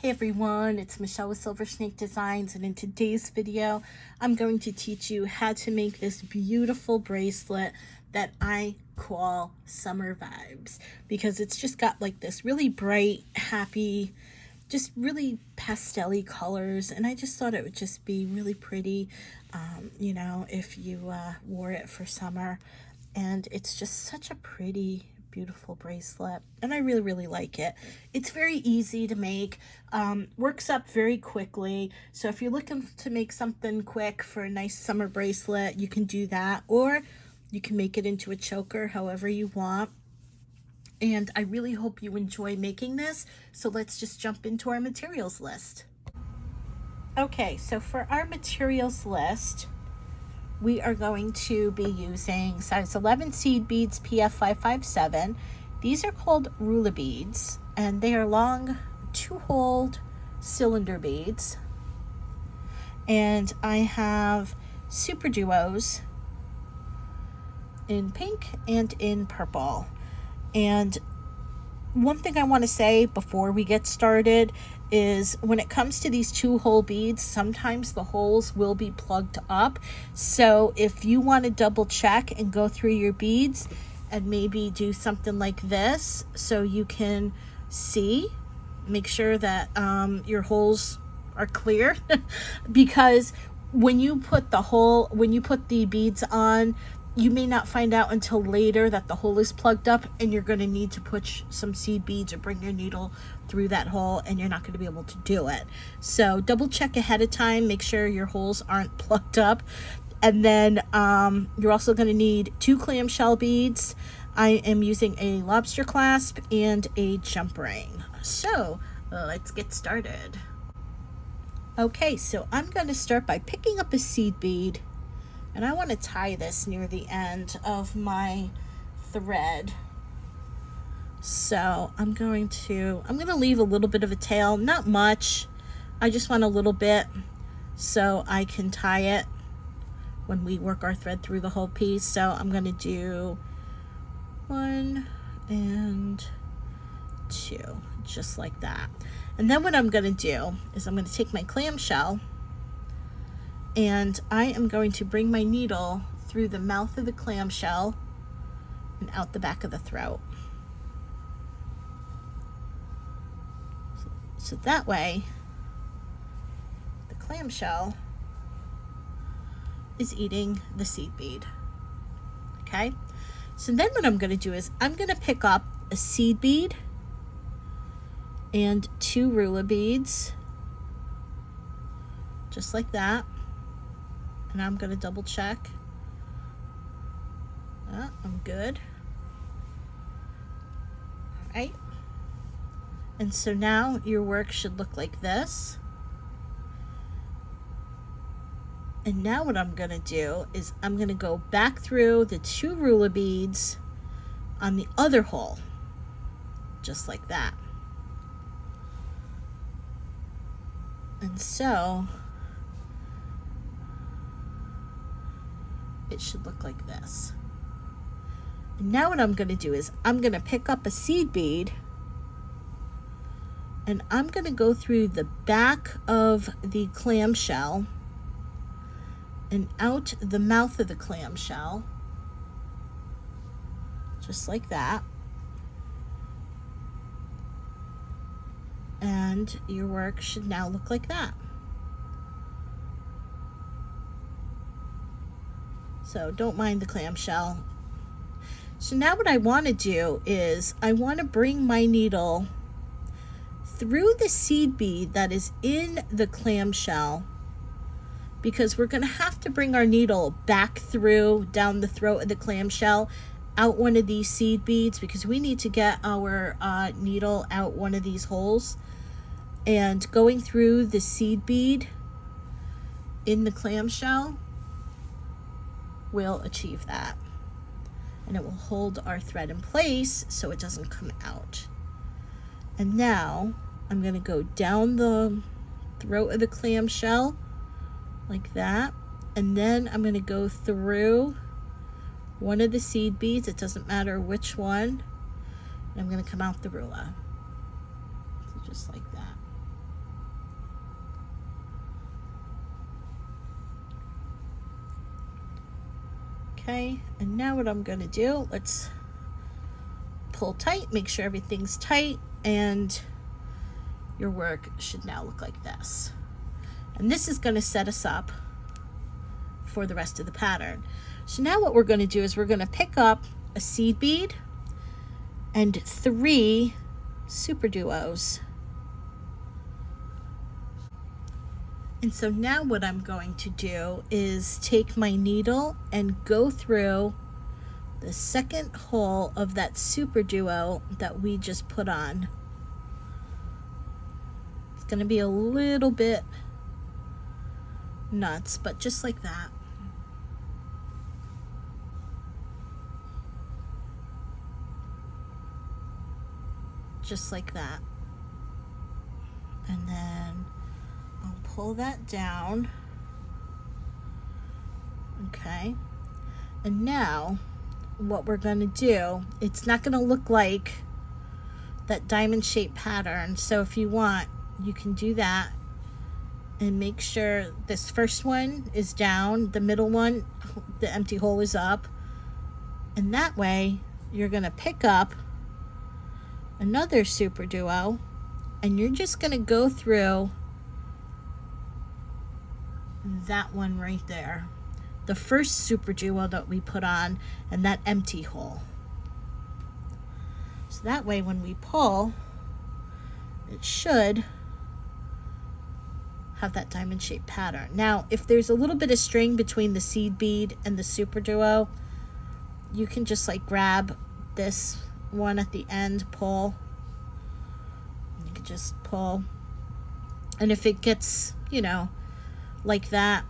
Hey everyone, it's Michelle with Silver Snake Designs, and in today's video I'm going to teach you how to make this beautiful bracelet that I call Summer Vibes, because it's just got like this really bright, happy, just really pastel-y colors, and I just thought it would just be really pretty, if you wore it for summer. And it's just such a pretty, beautiful bracelet, and I really like it. It's very easy to make, works up very quickly, so if you're looking to make something quick for a nice summer bracelet, you can do that, or you can make it into a choker, however you want. And I really hope you enjoy making this, so let's just jump into our materials list. Okay, so for our materials list, we are going to be using size 11 seed beads, PF 557. These are called Rulla beads, and they are long 2-hole cylinder beads. And I have Superduos in pink and in purple. And one thing I want to say before we get started is when it comes to these 2-hole beads, sometimes the holes will be plugged up. So if you want to double check and go through your beads and maybe do something like this so you can see, make sure that your holes are clear because when you put the beads on, you may not find out until later that the hole is plugged up, and you're going to need to put some seed beads or bring your needle through that hole, and you're not going to be able to do it. So double check ahead of time, make sure your holes aren't plugged up. And then you're also going to need 2 clamshell beads. I am using a lobster clasp and a jump ring. So let's get started. Okay, so I'm going to start by picking up a seed bead, and I want to tie this near the end of my thread. So I'm going to leave a little bit of a tail, not much. I just want a little bit so I can tie it when we work our thread through the whole piece. So I'm going to do 1 and 2, just like that. And then what I'm going to do is I'm going to take my clamshell, and I am going to bring my needle through the mouth of the clamshell and out the back of the throat. So that way, the clamshell is eating the seed bead. Okay? So then what I'm going to do is I'm going to pick up a seed bead and 2 Rulla beads, just like that. And I'm going to double check. I'm good. All right. And so now your work should look like this. And now what I'm going to do is I'm going to go back through the 2 Rulla beads on the other hole, just like that. And so it should look like this. And now what I'm going to do is I'm going to pick up a seed bead, and I'm going to go through the back of the clamshell and out the mouth of the clamshell, just like that. And your work should now look like that. So don't mind the clamshell. So now what I want to do is I want to bring my needle through the seed bead that is in the clamshell, because we're going to have to bring our needle back through down the throat of the clamshell, out one of these seed beads, because we need to get our needle out one of these holes. And going through the seed bead in the clamshell will achieve that, and it will hold our thread in place so it doesn't come out. And now I'm going to go down the throat of the clamshell like that, and then I'm going to go through one of the seed beads, it doesn't matter which one, and I'm going to come out the Rulla, so just like that. Okay, and now what I'm going to do, let's pull tight, make sure everything's tight, and your work should now look like this. And this is going to set us up for the rest of the pattern. So now what we're going to do is we're going to pick up a seed bead and 3 Superduos. And so now what I'm going to do is take my needle and go through the second hole of that Superduo that we just put on. It's going to be a little bit nuts, but just like that. Just like that. And then I'll pull that down. Okay. And now what we're going to do, it's not going to look like that diamond shaped pattern. So if you want, you can do that and make sure this first one is down, the middle one, the empty hole is up. And that way you're going to pick up another Superduo and you're just going to go through that one right there, the first Superduo that we put on, and that empty hole. So that way when we pull, it should have that diamond shaped pattern. Now if there's a little bit of string between the seed bead and the Superduo, you can just like grab this one at the end, pull. You can just pull, and if it gets, you know, like that,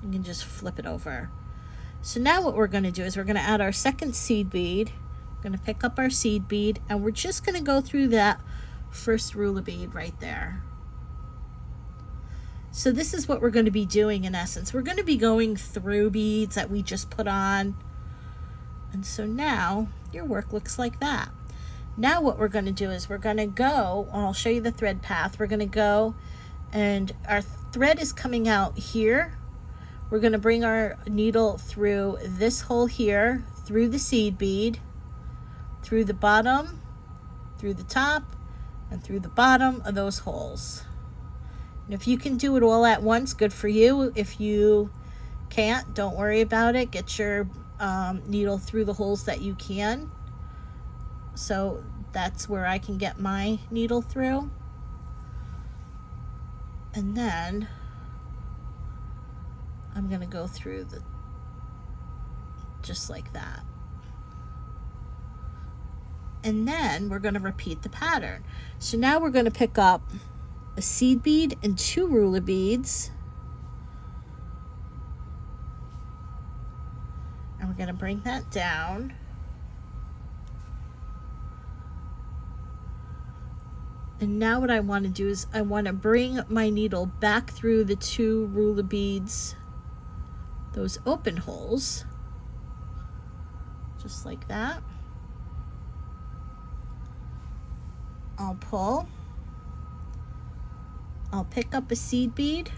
you can just flip it over. So now what we're going to do is we're going to add our second seed bead. We're going to pick up our seed bead and we're just going to go through that first Rulla bead right there. So this is what we're going to be doing in essence. We're going to be going through beads that we just put on. And so now your work looks like that. Now what we're going to do is we're going to go, I'll show you the thread path. We're going to go, and our thread is coming out here. We're going to bring our needle through this hole here, through the seed bead, through the bottom, through the top, and through the bottom of those holes. And if you can do it all at once, good for you. If you can't, don't worry about it. Get your needle through the holes that you can. So that's where I can get my needle through. And then I'm going to go through the, just like that. And then we're going to repeat the pattern. So now we're going to pick up a seed bead and 2 Rulla beads. And we're going to bring that down. And now what I want to do is I want to bring my needle back through the 2 Rulla beads, those open holes, just like that. I'll pull. I'll pick up a seed bead.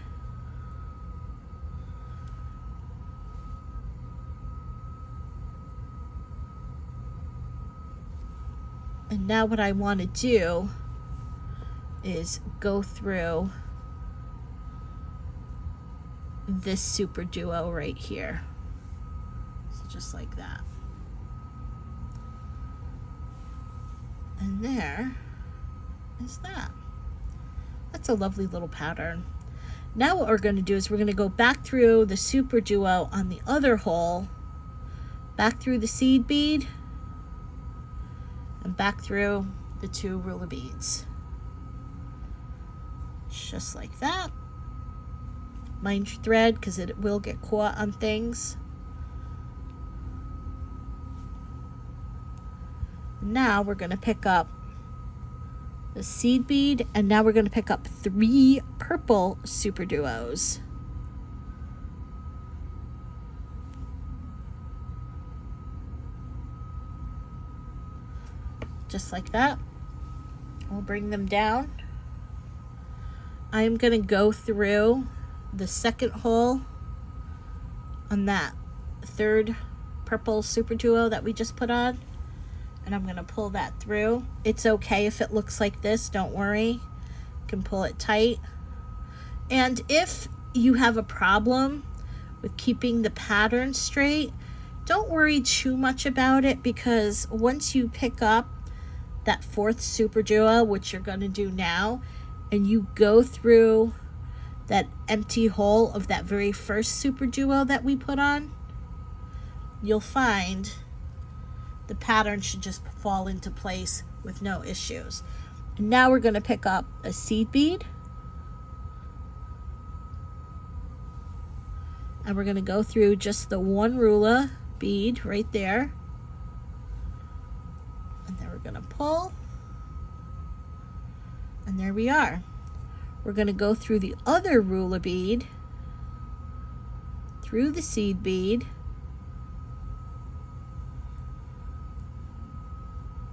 And now what I want to do is go through this Superduo right here. So just like that. And there is that. That's a lovely little pattern. Now what we're going to do is we're going to go back through the Superduo on the other hole, back through the seed bead, and back through the 2 Rulla beads. Just like that. Mind your thread because it will get caught on things. Now we're going to pick up the seed bead, and now we're going to pick up 3 purple Superduos. Just like that. We'll bring them down. I'm going to go through the second hole on that third purple Superduo that we just put on, and I'm going to pull that through. It's okay if it looks like this, don't worry. You can pull it tight. And if you have a problem with keeping the pattern straight, don't worry too much about it, because once you pick up that fourth Superduo, which you're going to do now, and you go through that empty hole of that very first Superduo that we put on, you'll find the pattern should just fall into place with no issues. And now we're going to pick up a seed bead, and we're going to go through just the one Rulla bead right there, and then we're going to pull, and there we are. We're going to go through the other Rulla bead, through the seed bead,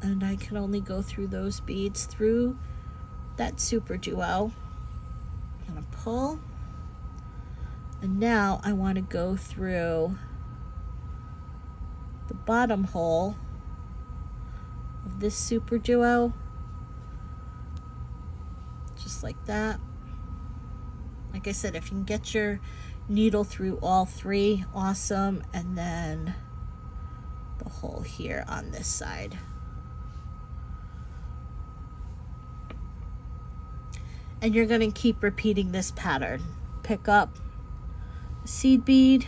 and I can only go through those beads through that Superduo. I'm going to pull, and now I want to go through the bottom hole of this Superduo, just like that. Like I said, if you can get your needle through all three, awesome. And then the hole here on this side. And you're going to keep repeating this pattern. Pick up a seed bead,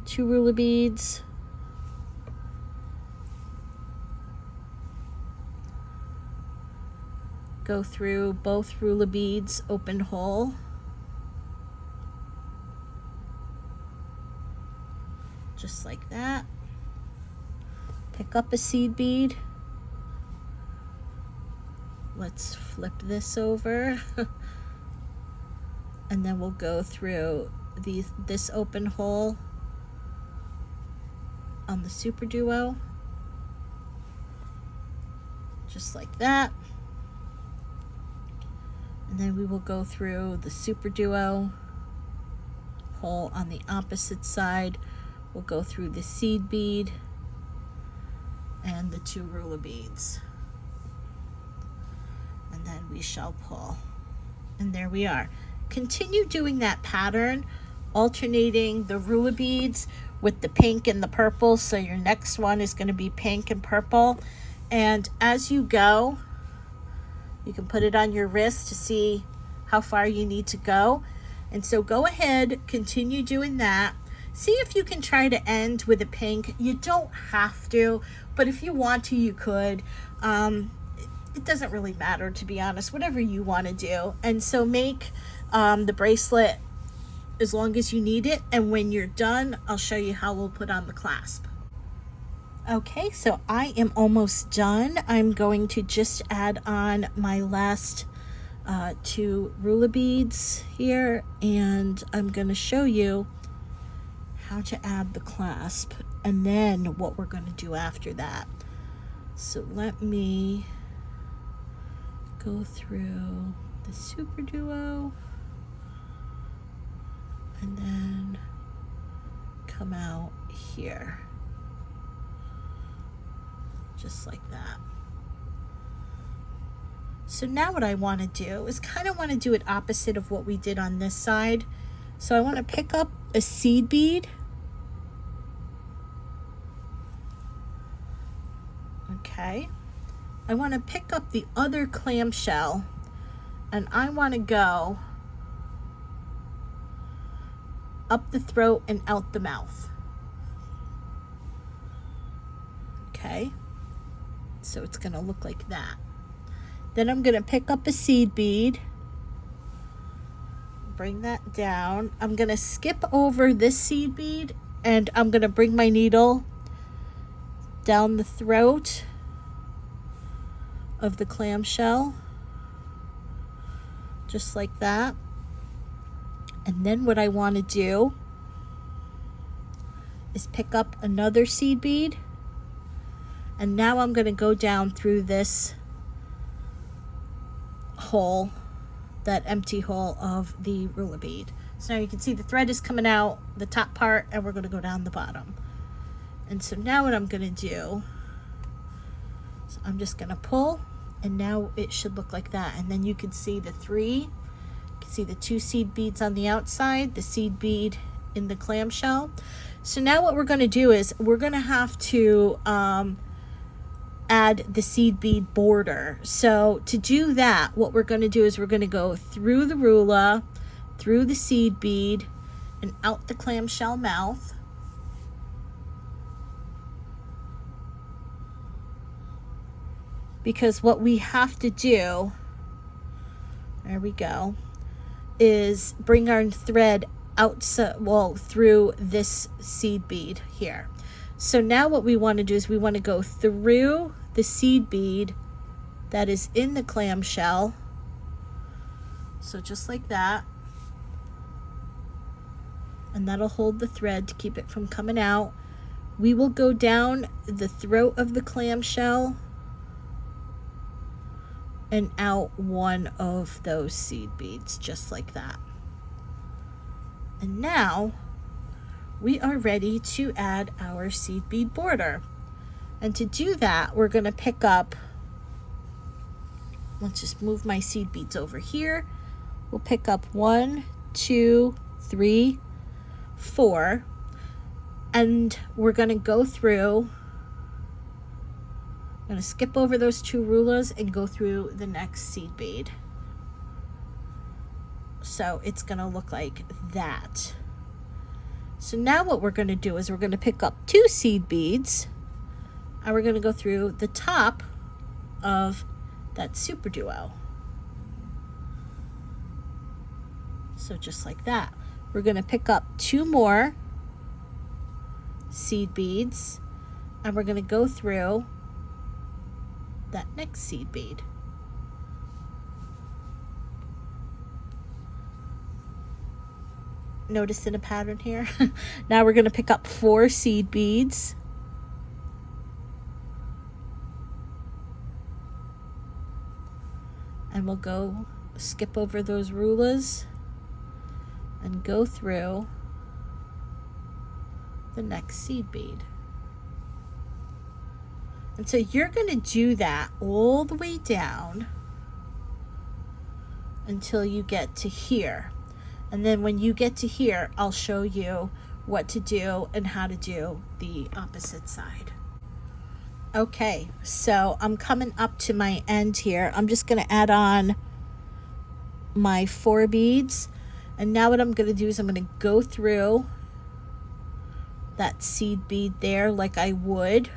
2 Rulla beads, go through both Rulla beads, open hole, just like that. Pick up a seed bead. Let's flip this over. And then we'll go through this open hole on the Superduo, just like that. And then we will go through the Superduo hole on the opposite side. We'll go through the seed bead and the 2 Rulla beads. And then we shall pull. And there we are. Continue doing that pattern, alternating the Rulla beads with the pink and the purple. So your next one is going to be pink and purple. And as you go, you can put it on your wrist to see how far you need to go. And so go ahead, continue doing that. See if you can try to end with a pink. You don't have to, but if you want to, you could. It doesn't really matter, to be honest, whatever you want to do. And so make the bracelet as long as you need it. And when you're done, I'll show you how we'll put on the clasp. Okay, so I am almost done. I'm going to just add on my last 2 Rulla beads here, and I'm going to show you how to add the clasp and then what we're going to do after that. So let me go through the Superduo and then come out here. Just like that. So now what I want to do is kind of want to do it opposite of what we did on this side. So I want to pick up a seed bead. Okay. I want to pick up the other clamshell, and I want to go up the throat and out the mouth. Okay. So it's going to look like that. Then I'm going to pick up a seed bead, bring that down. I'm going to skip over this seed bead, and I'm going to bring my needle down the throat of the clamshell, just like that. And then what I want to do is pick up another seed bead. And now I'm going to go down through this hole, that empty hole of the Rulla bead. So now you can see the thread is coming out the top part, and we're going to go down the bottom. And so now what I'm going to do, so I'm just going to pull, and now it should look like that. And then you can see the three, you can see the 2 seed beads on the outside, the seed bead in the clamshell. So now what we're going to do is we're going to have to add the seed bead border. So to do that, what we're going to do is we're going to go through the Rulla, through the seed bead, and out the clamshell mouth. Because what we have to do, there we go, is bring our thread out, well, through this seed bead here. So now what we want to do is we want to go through the seed bead that is in the clamshell. So just like that. And that'll hold the thread to keep it from coming out. We will go down the throat of the clamshell and out one of those seed beads, just like that. And now we are ready to add our seed bead border. And to do that, we're going to pick up, let's just move my seed beads over here. We'll pick up 1, 2, 3, 4, and we're going to go through, I'm going to skip over those 2 rullas and go through the next seed bead. So it's going to look like that. So now what we're going to do is we're going to pick up 2 seed beads, and we're going to go through the top of that Superduo. So just like that. We're going to pick up 2 more seed beads, and we're going to go through that next seed bead. Noticing a pattern here? Now we're going to pick up 4 seed beads. And we'll go skip over those rullas and go through the next seed bead. And so you're going to do that all the way down until you get to here. And then when you get to here, I'll show you what to do and how to do the opposite side. Okay, so I'm coming up to my end here. I'm just going to add on my 4 beads. And now what I'm going to do is I'm going to go through that seed bead there like I would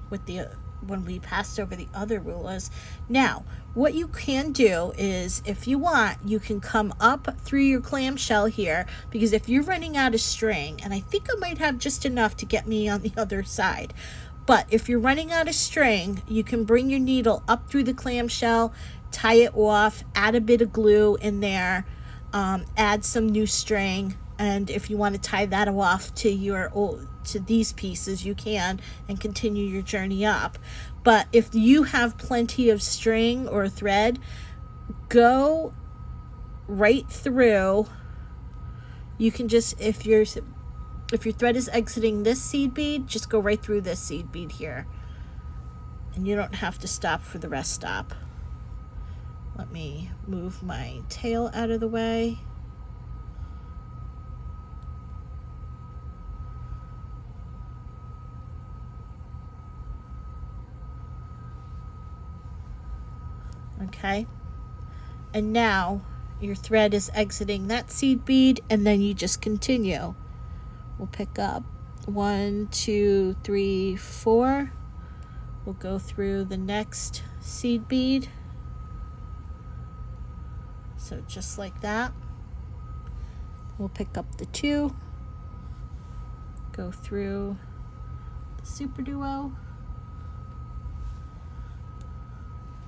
with the when we passed over the other rullas. Now, what you can do is, if you want, you can come up through your clamshell here, because if you're running out of string, and I think I might have just enough to get me on the other side, but if you're running out of string, you can bring your needle up through the clamshell, tie it off, add a bit of glue in there, add some new string, and if you want to tie that off to your to these pieces, you can, and continue your journey up. But if you have plenty of string or thread, go right through. You can just, if your thread is exiting this seed bead, just go right through this seed bead here, and you don't have to stop for the rest stop. Let me move my tail out of the way. Okay, and now your thread is exiting that seed bead, and then you just continue. We'll pick up 1, 2, 3, 4. We'll go through the next seed bead. So just like that. We'll pick up the 2, go through the Superduo,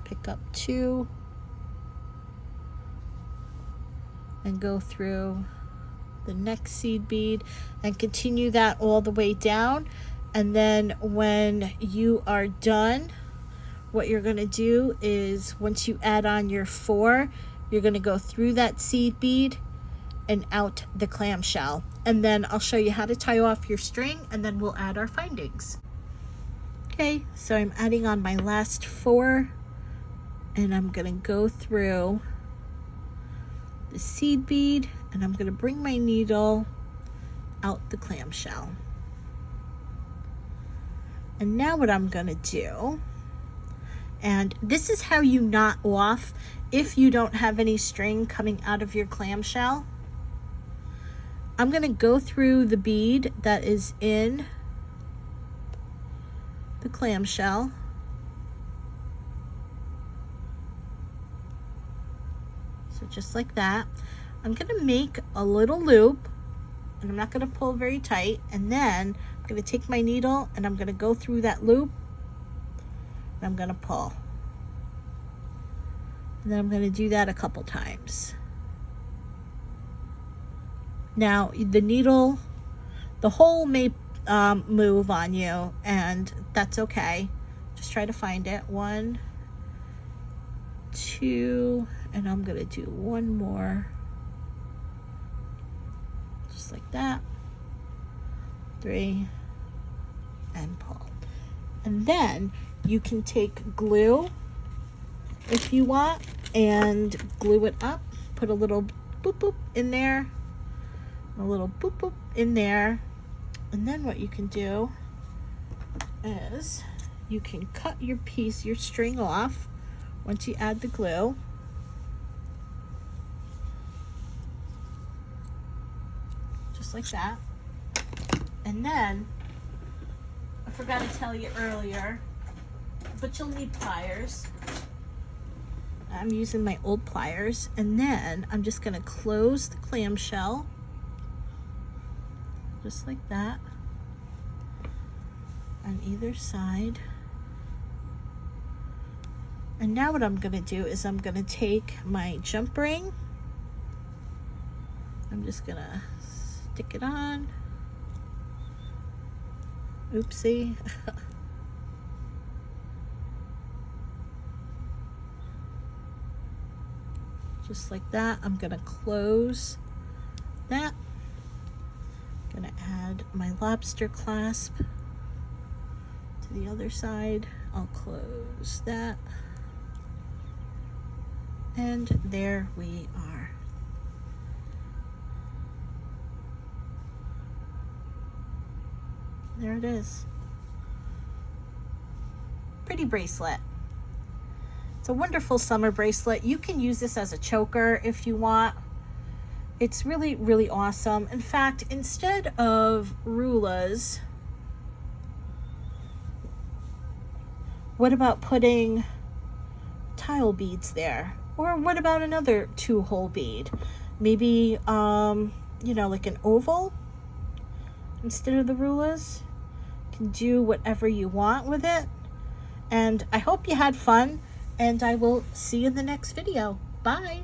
pick up 2, and go through the next seed bead, and continue that all the way down. And then when you are done, what you're going to do is, once you add on your 4, you're going to go through that seed bead and out the clamshell. And then I'll show you how to tie off your string, and then we'll add our findings. Okay, so I'm adding on my last 4, and I'm gonna go through the seed bead, and I'm gonna bring my needle out the clamshell. And now what I'm gonna do, and this is how you knot off if you don't have any string coming out of your clamshell. I'm gonna go through the bead that is in the clamshell. So just like that. I'm gonna make a little loop, and I'm not gonna pull very tight, and then I'm gonna take my needle and I'm gonna go through that loop, and I'm gonna pull. And then I'm gonna do that a couple times. Now the needle, the hole may move on you, and that's okay. Just try to find it. 1, 2, and I'm gonna do one more, just like that. 3, and pull. And then you can take glue if you want and glue it up. Put a little boop boop in there, a little boop boop in there, and then what you can do is you can cut your piece, your string off once you add the glue. Just like that. And then, I forgot to tell you earlier, but you'll need pliers. I'm using my old pliers, and then I'm just gonna close the clamshell, just like that, on either side. And now what I'm gonna do is I'm gonna take my jump ring, I'm just gonna stick it on. Oopsie. Just like that. I'm gonna close that. I'm gonna add my lobster clasp to the other side. I'll close that. And there we are. There it is. Pretty bracelet. It's a wonderful summer bracelet. You can use this as a choker if you want. It's really, really awesome. In fact, instead of Rullas, what about putting tile beads there? Or what about another 2-hole bead? Maybe, you know, like an oval instead of the Rullas. You can do whatever you want with it. And I hope you had fun, and I will see you in the next video. Bye.